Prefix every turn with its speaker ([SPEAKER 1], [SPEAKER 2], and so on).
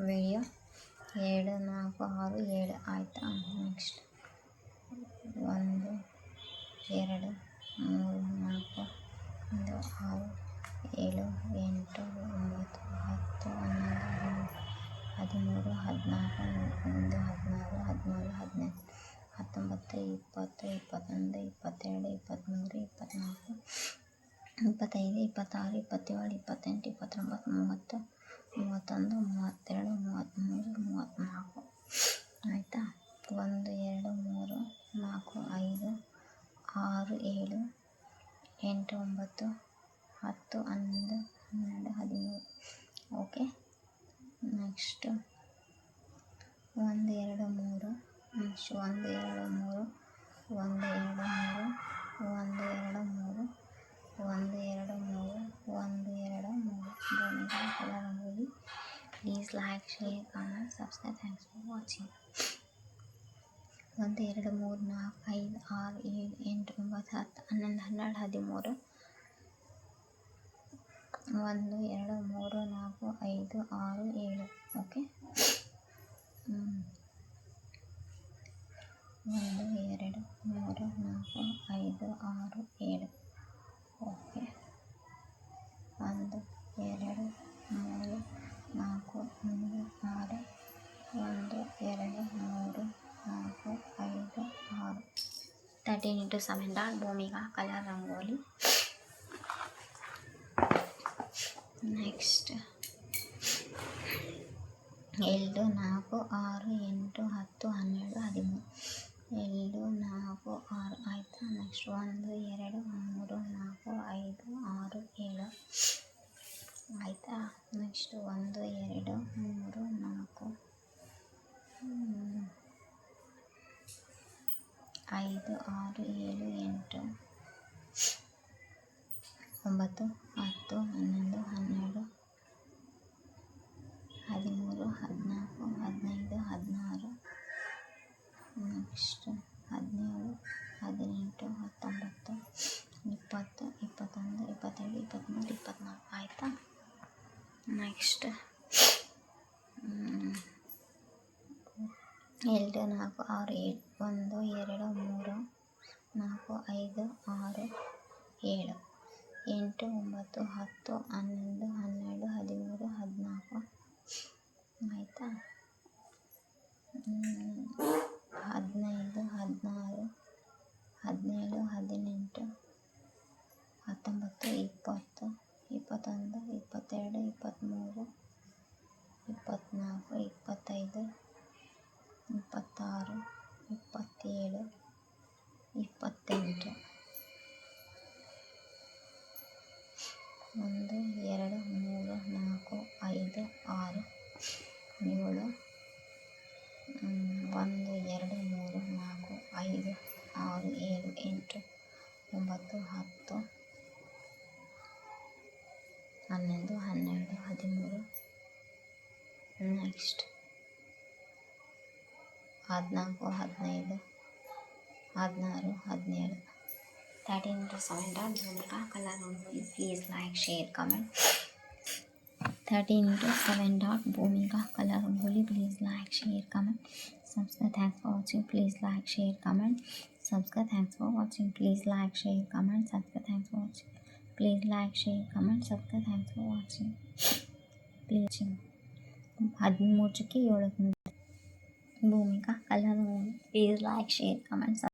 [SPEAKER 1] Video 2 4 6 7 ಆಯಿತಾ. Next 1 2 3 4 5 6 7 8 9 10 11 12 13 14 15 16 17 18 19 20 21 22 23 24 25 26 27 28 29 30 31 32 33 34 ಆಯಿತಾ. 1 2 3 4 5 6 7 8 9 10 11 12 13 okay. Next 1 2 3 next 1 2 3 1 2 3 1 2 3 1 2 3 1 2 3 rangoli. Please like share comment subscribe. Thanks for watching. 1 2 3 4 5 6 7 8 9 10 11 12 13 1 2 3 4 5 6 7 okay. 1 2 3 4 5 6 7 okay. 1 2 3 4 5 6 1 2 3 4 5 6 13 into 7 dot Bhumika colour rangoli. Next 2 4 6 8 10 12 13 2 4 6 ಆಯಿತಾ. Next 1 2 3 4 5 6 7 ಆಯಿತಾ. Next 1 2 3 4 5 6 7 8 9 10 11 12 13 14 15 16 next 17 18 19 20 21 22 23 24 ಆಯಿತಾ. Next 2 4 6 7 1 2 3 4 5 6 7 8 9 10 11 12 13 14 ಆಯಿತಾ. 15 16 17 18 19 20 21 22 23 24 25 26 27 28 1 2 3 4 5 6 7 1 2 3 4 5 6 7 8 9 10 11 12 13 next 14 15 16 17 13 into 7 dot Bhumika colour rangoli. Please like share comment. 13 into 7 dot Bhumika color rangoli. Please like, share, comment, subscribe. Thanks for watching. Please like, share, comment, subscribe. Thanks for watching. Please like, share, comment, subscribe. Thanks for watching. Please like, share, comment, subscribe. Thanks for watching. Please 13 7 Bhumika colour rangoli. Please like, share, comment, subscribe.